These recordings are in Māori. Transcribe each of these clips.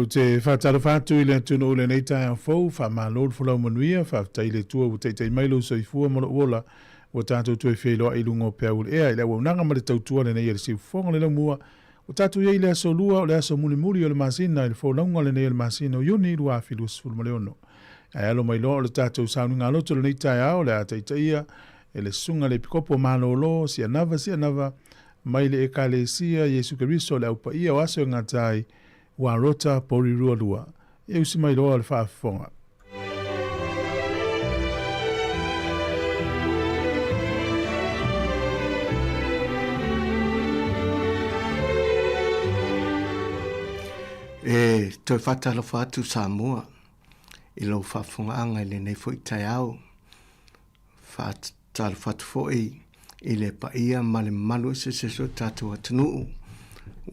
O te whātara whātu i le tunu o le nei tai a fau, wha mā lor fulau manuia, wha tai le tua o tei mailo sa i fua mara uola, o tātou tue wheloa i lungo pēu le ea, i le waunanga ma le tautua le nei e le siu whonga le laumua, o tātou iei le aso lua, o le aso muli o le masina, i le wholaunga le nei le masina, o yoni i lua whilu sifuru ma le ono. Ai alo mai loa o le tātou saunu ngā loto le nei tai ao, le a taitaia, e le sunga le pikopo mālolo, si anava, mai le ekalesia, Jesu Keriso le aupa ia o aso ngā tai, wa rota pori rua lua. E usi mai loa le whaafonga. E toi whatalo whatu Samoa. I lo whafunga i le nei fo i tai au. Whatalo whatu fo i le pa ia ma le malu se so tātou atunuu.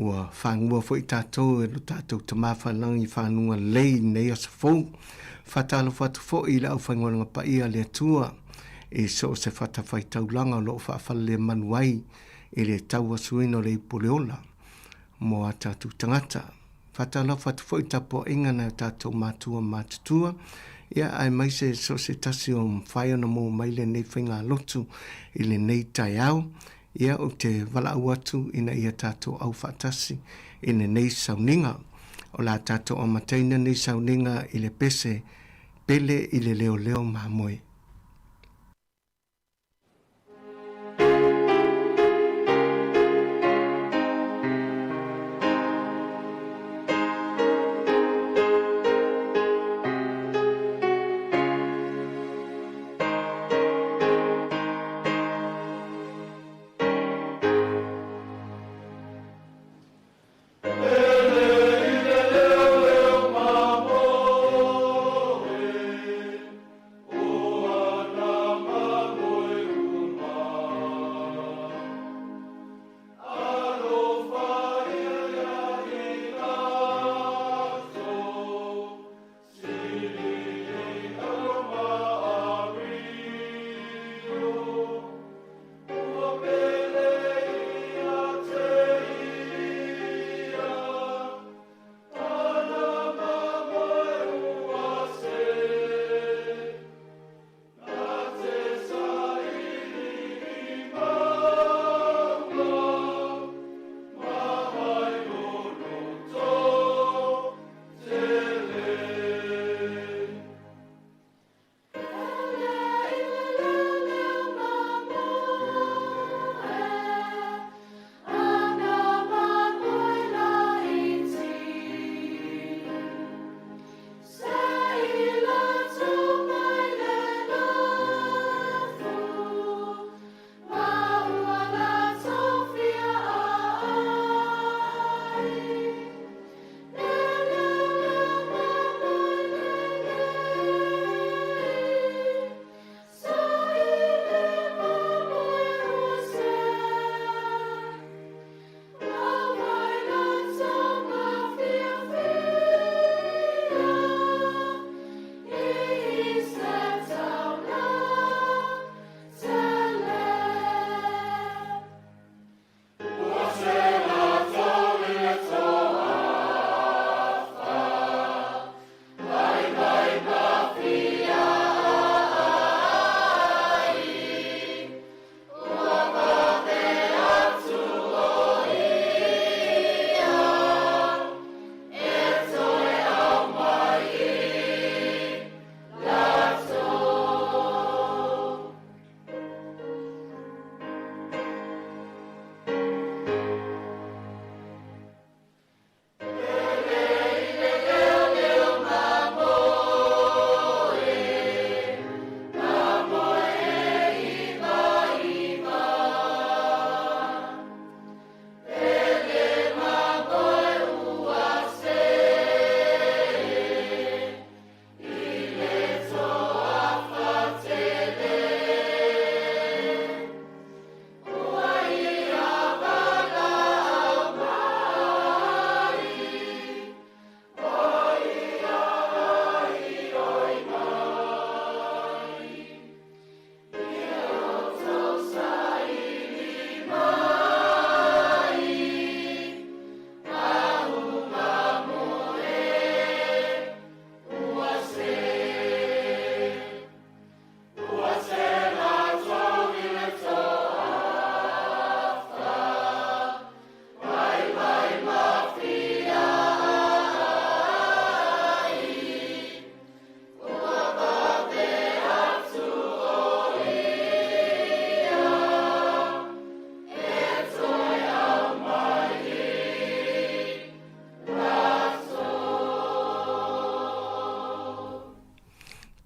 Ua whangua fo i tātou e lo tātou tamawhalangi whanunga lei nei asa fou. Whatalo whatu fo i le au whanguanga pa ia le atua. E so se whatawhai taulanga lo whawhale le manuai i le tau asuino le ipuleola. Mo a tātou tangata. Whatalo whatu fo i tapo inga na tātou mātua mātutua. Ia ai mai se so se tasi o mwhaiona mō mai le nei whainga lotu i le nei tai au. Ia o te wala atu ina ia tātou au whatasi i le nei sauninga. O la tātou o mataina nei sauninga i le pese pele i le leo leo mahamoe.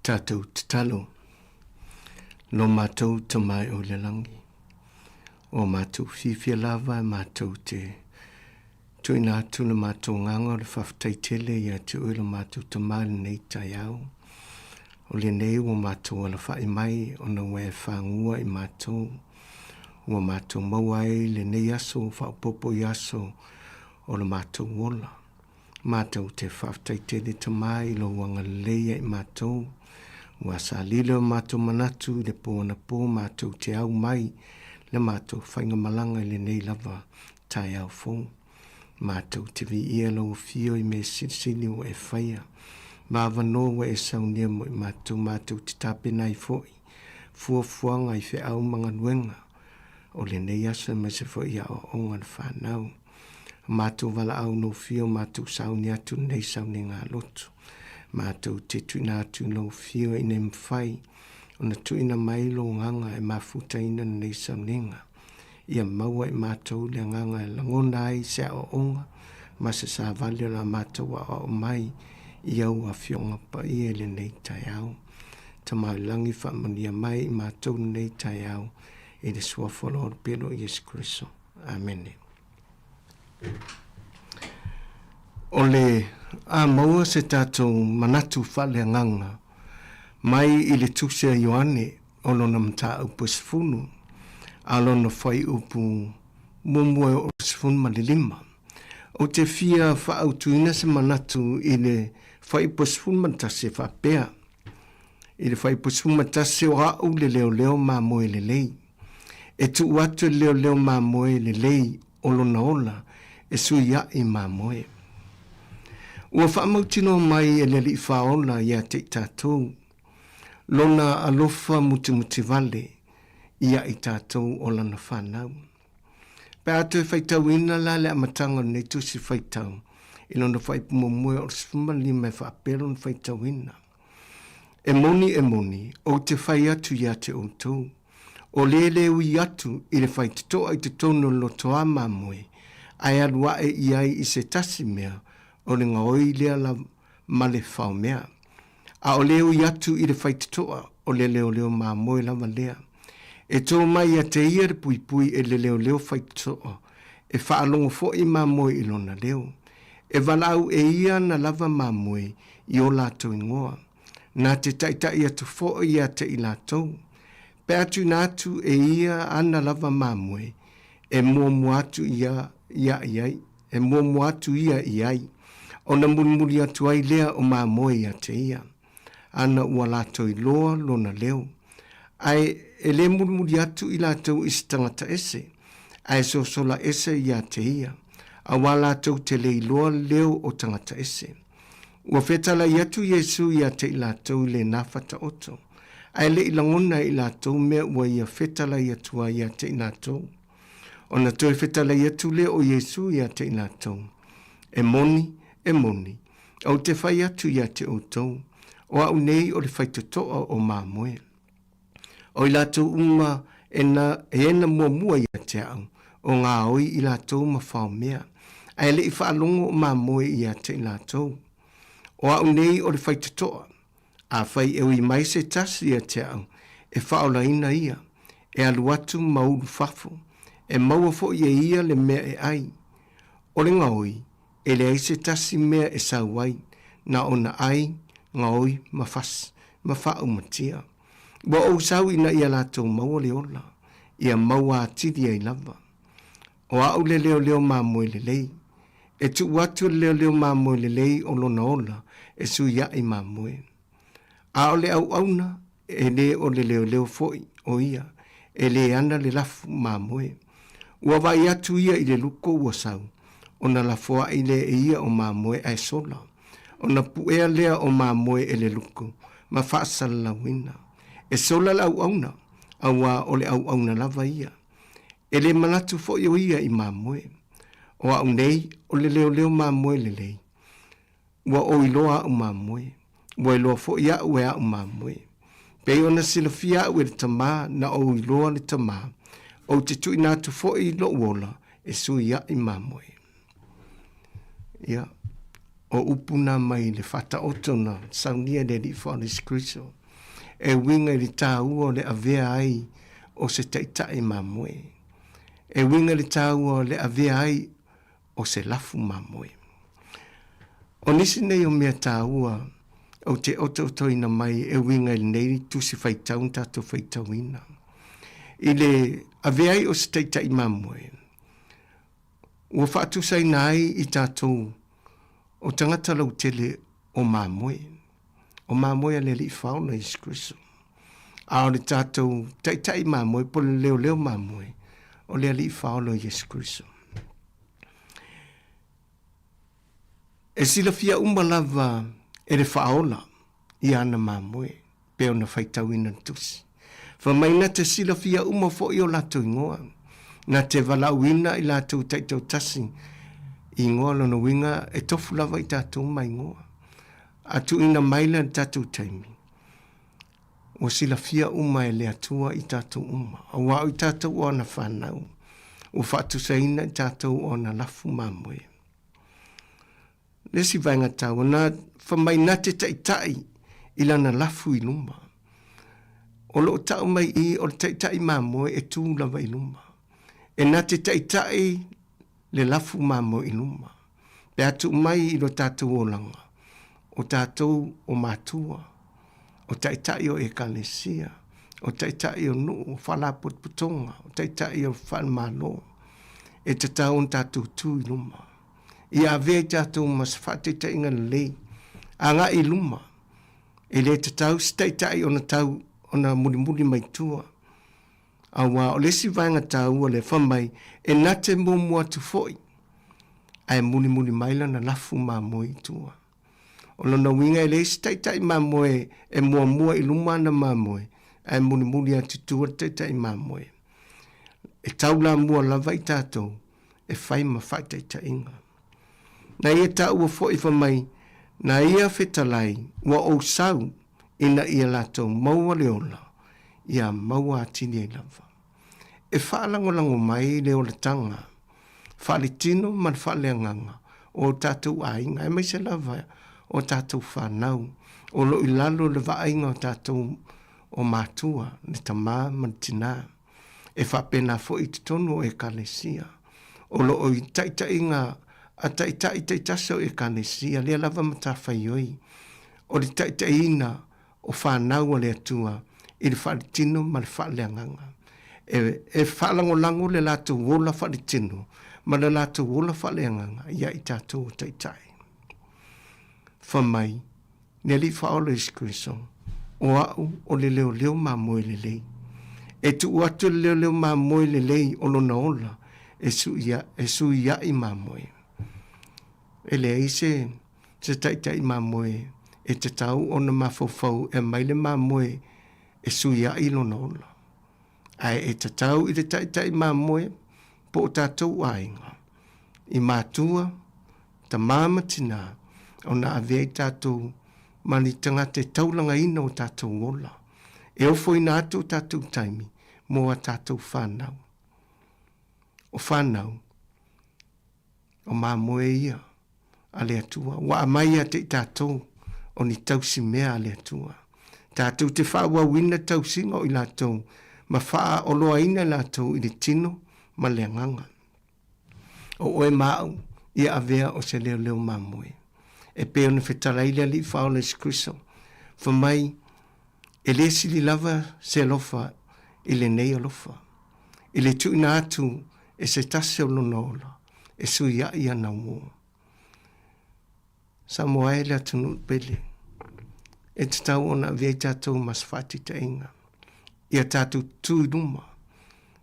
Tātou te talo, no mātou te mai o le langi. O mātou whiwhia lava, mātou te Tui nā tūna mātou nganga o le whaftaitele ia te ui le mātou tamale nei tai au. O le nei ua mātou ala whai mai o na wea whangua i mātou. Ua mātou mauai le nei aso whaupopo i aso o le mātou wola. Mātou te whaftaitele tamai lo wanga leia i mātou. Ua sa lile o mātou manatu le pōna pō mātou te au mai le mātou whainga malanga i le nei lava tai au fō. Mātou te vi ia lau fio i me silisili o e whaia. Māwa noa e saunia mo i mātou te tāpena i fōi. Fuafuanga i whi au mga nuenga. O le nei asa me se fōi a o onga le whanau. Mātou wala au no fio mātou sauni atu nei sauni ngā lotu. Mātou te tuina atu lau fio i ne mwhai. O na tuina mai lo nganga e mafuta ina nei sauni ngā. Ia maua i mātou le nganga e langona ai se o onga, ma se sa vali la mātou a o mai i au a fionga pa i ele nei tai au. Ta mai langi whamania mai i mātou nei tai au e le suafolo o pelo Yesu Christo. Amen. O le a maua se tātou manatu whale nganga, mai i le tuse a Ioane o lona mta upu sifunu, alona whai upu mumue o sifun malilima. O te fia whaautuina se manatu i le whai upu sifun matase whapea. I le whai upu sifun matase o au le leo leo ma moe le lei. E tu watu leo leo ma moe le lei o lona ola e sui ya i ma moe. Ua whaamautino mai e le li whaola ia te tātou. Lona alofa muti vale ia i tātou o lana whanau. Pe atu e whaitau ina la le amatanga nei tusi whaitau. I lona whaipumo mue o sifumali me whaapero na whaitau ina. E moni, o te whai atu ia te outou. O lele ui atu i le whaititoa i te tono lotoa mamue. Ai alua e iai i se tasi mea o le ngaoi lea la male whao mea. A o leo i atu i le whaititoa o le leo mamue lava lea. E tō mai a te ia re pui e le leo whaitoa. E whaalongo fo i mamoi i lona leo. E walau e ia na lava mamoi i o lātou ingoa. Nā te taitai atu fo i a te i lātou. Pe atu nātu e ia ana lava mamoi. E mua atu ia iai. E mua atu ia iai. O na muri atu ai lea o mamoi a te ia. Ana ua lātou i loa lona leo. Ai e le muri atu i lātou i tangata ese. Ai sola ese ia te ia. A wā lātou te le iloa leo o tangata ese. Ua whetala i atu Yesu ia te i lātou le nāwhata oto. Ai le ilangona i lātou mea ua ia whetala i atua ia te i lātou. O na toi whetala i atu le o Yesu ia te i lātou. E moni. Au te whai atu ia te outou. O au nei o le whaitotoa o māmoe. O i lātou unga e ena mua ia te au, o ngā oi i lātou ma whao mea. Ai le i whaalongo o māmoe ia te i lātou. O au nei o le whaitatoa, a whai e ui mai se tasi ia te au, e whaola ina ia, e aluatu mauru whafo, e maua fo ia ia le mea e ai. O le ngā oi, e le ai se tasi mea e sauai, na ona ai, ngā oi ma fas, ma whao matia. Wa o sau ina ia lātou maua le ola, ia maua atiri ai lava. O au le leo māmoe le lei, e tu watu leo māmoe le lei o lona ola, e su ia i māmoe. A o le au auna, e le o le leo foi o ia, e le ana le lafu māmoe. Ua vai atu ia i le luko ua sau, o na lafoa i le e ia o māmoe ai sola, o na puea lea o māmoe e le luko, ma whaasala la wina. E sola la au auna, aua o le au auna lava ia. E le manatu fo i o ia i māmoe. O au nei, o le leo māmoe le lei. Ua o iloa au māmoe. Ua iloa fo ia ue au māmoe. Pei ona sila fia ue le tamā na o iloa le tamā. O te tui nātu fo i lo uola e sui ia i māmoe. Ia. O upuna mai le whata otona, saunia le li whaolis kriso. E winga li tā ua le avea ai o se teitai māmoe. E winga li tā ua le avea ai o se lafu mamoe. O nisi nei o mea tāua o te otoina mai e winga i nei tusi whaitau tātou whaitauina. I le aveai o se teitai mamoe. Ua whaatu sai nai i tātou o tangata lau tele o mamoe. O mamoe a le li whaona i Jesu. A o le tātou teitai mamoe po le leo leo mamoe o le li whaona i Jesu. E sila fia umalava e le whaola i ana mamoe pe o na whaitauina tusi. Whamaina te sila fia uma fo i o lato ingoa. Na te walauina i lato taitau tasi i ngoa lono winga e tofu lava i tātou mai ngoa. Atu ina maila i tātou taimi. O sila fia uma e le atua i tātou uma. A wau i tātou o na whanau. O whatu saina i tātou o na lafu mamoe. Lesi vainga tau, na whamaina te taitai i lana lafu i luma. O lo tau mai i o taitai mamoe e tū lava i luma. E na te taitai le lafu mamoe i luma. Pe atu mai i lo tātou o langa. O tātou o mātua. O taitai o ekalesia. O taitai o nuu, whalaput putonga. O taitai o whalmalo. E te tau on tātou tū i luma. I a vea tātou mas whateta inga lei. A ngā i luma. E le te tau staitai o na tau o na murimuri mai tua. A wā o lesi vainga tau o le whamai e nate mō mua tu foi. Ai murimuri maila na lafu mā moe tua. O lona winga e le staitai mā moe e mua i luma na mā moe. Ai murimuri atu tua taitai mā moe. E tau la mua lava i tātou e whai ma whaitaita inga. Na ia tau o fo i whamai, na ia whetalai, wa o sau, ina ia lato maua leola, ia maua atini e lava. E whaalangolango mai leola tanga, whaali tino man whaaleanganga, o tātou ainga, e mai se lava, o tātou whanau, o lo i lalo le vainga o tātou o mātua, le tamā man tina, e whapena fo i titono e kalesia, o lo o i taitainga, a taitai taitaso e kanesia, lea lava matawhai oi. O li taitaina o whanau le atua, i le whaalitino ma le whaaleanganga. E whaalangolango le lato wola whaalitino, ma le lato wola whaaleanganga, ia i tātou taitai. Whamai, ne li whaola iskriso, o au o le leo leo ma moe le lei. E tu uatu le leo leo ma moe le lei o lona ola, e su ia i ma moe. E le eise, te taitai mamoe, e te tau ona mawhawhau e maile mamoe e suia i lona ola. Ai e te tau i te taitai mamoe, po o tātou ainga. I mātua, ta māmatina, ona avei tātou mani tanga te taulanga ina o tātou ola. E ofo ina atu tātou taimi, mo a tātou whanau. O whanau, o mamoe ia, ale atua. Wa amai a te tātou o ni tausi mea ale atua. Tātou te whaua wina tausinga o i lātou, ma whaa o loa ina lātou i le tino ma le nganga. O oe mau ia avea o se leo leo mamoe. E peo na whetaraile li whao le skriso. Whamai, e le sili lava se alofa i le nei alofa. I le tuina atu e se tase o lona ola. E sui a ia na mua. Samoa e le atunu pele. E te tau ona vei tātou mas whati te inga. Ia tātou tūruma.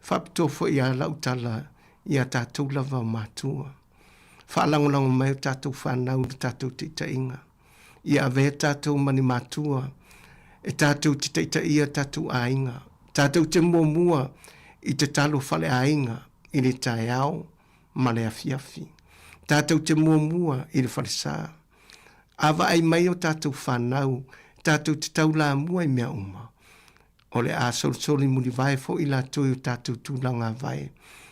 Whapito fo ia lautala ia tātou lava o mātua. Whaalangolango mai o tātou whanau le tātou te inga. Ia vei tātou mani mātua. E tātou te ia tātou ainga. Tātou te mua i te talo whale ainga i le tai au ma le afiafi. Tātou te mua i le whale saa. Awa ai mai o tātou whanau, tātou te taula mua i mea uma. O le a soli muri vai fo i la toi o tātou tūlanga vai.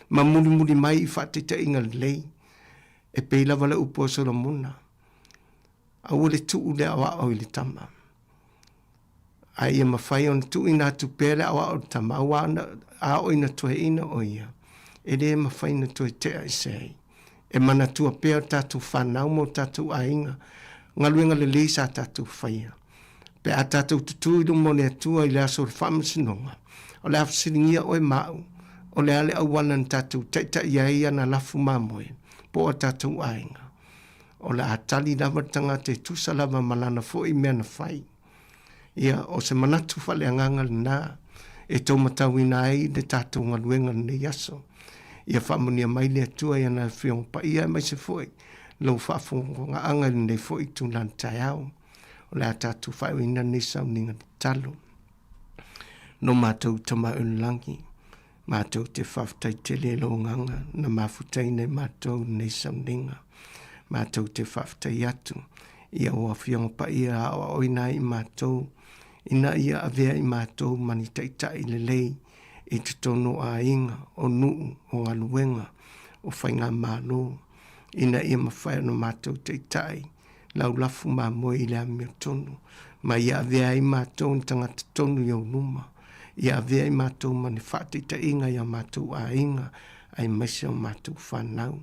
Ma muri mai i whatita inga lei. E peila wale upo solo muna. A ule tuu le awa o i le tama. Ai e mawhai on tuu ina tu pele awa o le tama. Awa a o ina toe ina o ia. E le mawhai na toe tea i sei. e mana tua pea tatu whanau mo tatu ainga, ngaluenga le leisa tatu whaia. Pe a tatu tutuidu mo le atua i le aso le whamasinonga, o le afsiringia o e mau, o le ale awanan tatu teita ia na lafu mamoe, po a tatu ainga. O le atali lava tangate tusa lava malana fo i mea na whai. Ia o se manatu whale anganga na, e tau matau ina ai le tatu ngaluenga le yaso. Ia whamunia mai le atua ia na whiong pa ia mai se foi, lau whaafonga ngā anga le foi tu lan tai au. O le atatu whai ina nisau ninga talo. No mātou tama ulangi, mātou te whaftai te le lo nganga, na mafutai nei mātou nisau ninga. Mātou te whaftai atu, ia oa whiong pa ia a oina i mātou, ina ia avea i mātou mani taitai le lei, i te tono a inga, o nuu, o ngā luenga, o whainga mālo, ina ia mawhai no mātou taitai, lau lafu mā moe i lea mea tonu, ma ia avea i mātou ni tangata tonu i au numa, ia avea i mātou mani whātita inga ia mātou a inga, ai maise o mātou whanau.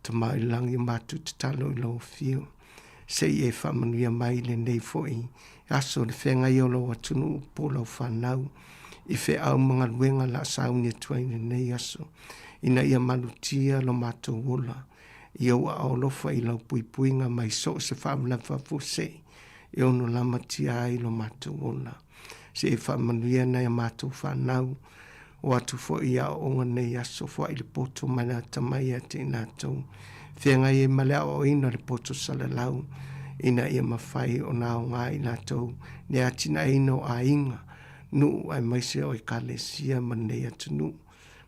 Ta mai langi mātou te talo i lau whio. Sei e whamanuia mai le nei foi. Aso le whenga i o lau atunu po lau whanau. I whe au mga luenga la sauni atuai le nei aso. Ina ia malutia lo mātou wola. I au a olofa i lau puipuinga mai so se whamla whafuse. I ono lama tia ai lo mātou wola. Se e whamanuia nei a mātou whanau. O atu fo ia onga nei aso fo i le poto mana tamai ate ina tau. Whianga i malea o ina le poto salalau. Ina ia mawhai o nao ngā ina tau. Ne atina ino a inga. Nu ai maise o i kalesia man nei atu nu.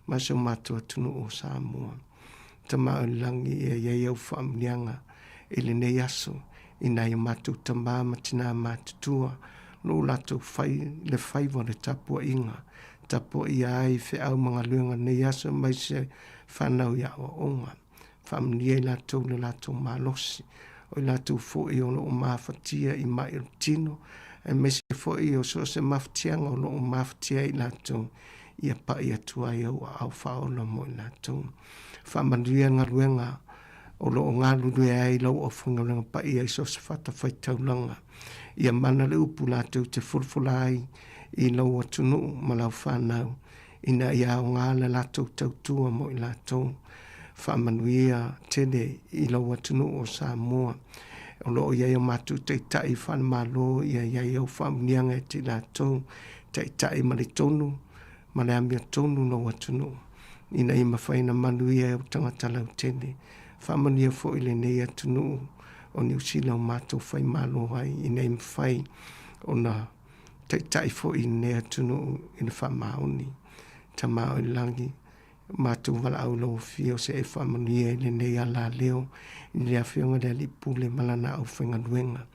Maso matua tunu o Samoa. Tama o langi e iei au whaamnianga. Ile nei aso. Ina ia matu tama matina matutua. No lato fai le fai wa le tapua inga. Tapo ia ai whi au mga luenga nei aso mai se whanau ia o onga. Whamnia i lato le lato malosi. O i lato fo i o loo mawhatia i mai o tino. E me se fo i o so se mawhatianga o loo mawhatia i lato. Ia pa ia tua i au au whaola mo i lato. Whamanuia ngā luenga o loo ngā lulu e ai lau o whangalenga pa ia i so se whata whaitaulanga. Ia mana le upu lato te fulfulai i lau atunu ma lau whanau. Ina ia o ngā le lato tautua mo i lato. Whamanuia tele i lau atunu o Samoa. O loo ia o matu te tai whanamalo ia o whamnianga te lato. Te tai mali tonu, mali amia tonu lau atunu. Ina i mawhaina manuia o tangata lau tele. Whamanuia fo i le nei atunu o New Zealand matu whai malo hai. Ina i mawhai o na tai fo i nea tunu i na whamaoni. Ta mao i langi, mātou wala au lau fio se e whamanuia i le nei ala leo, i le awhionga le alipule malana au whainga luenga.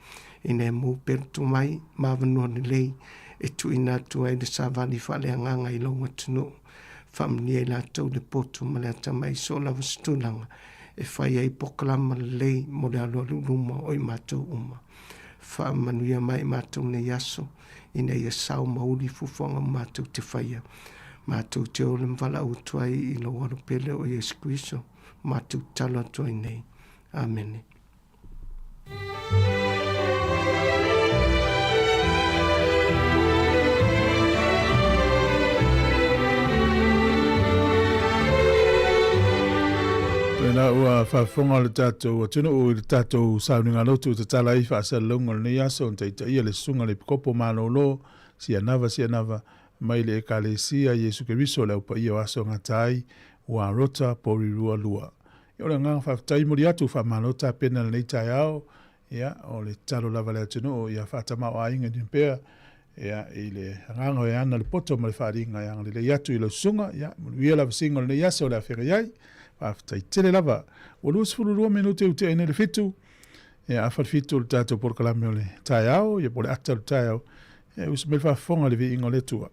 I ne mō pertu mai, mawanua ni lei, e tu ina tua i le savali whale anganga i lau atunu. Whamanuia i la tau le potu ma le atamai so lawa stulanga, e whai ai pokalama lei mo le aloa luluma o i mātou uma. Whamanuia mai mātou ne yaso, ina ia sau mauri fufonga mātou te whaia. Mātou te ole mwala o tuai i lo warupele o Yesu Kristo. Mātou tala tuai nei. Amen. Pena ua whawhonga le tātou, tino o le tātou sauninga lotu te tala i whaasalonga le neaso, te ia le sunga le pikopo mālolo, sia nava, mai le ekalesia Yesu Keriso le upa ia aso ngatai, ua rota pori rua lua. Ia le ngang whaftai mori atu whamalota pena le neitai au, ia, o le talo lava le atino, ia whatama o ainga nimpea, ia, i le ngango e ana le poto ma le wharinga, ia, le iatu i le sunga, ia, ia lava singo le neiaso le awhira iai, whaftai tele lava, o luas fururua minute u te ene le fitu, ia, awhar fitu le tātou por kalame o le tai au, ia po le ata le tai au, ia, usa me whafonga le vi ingo le tua.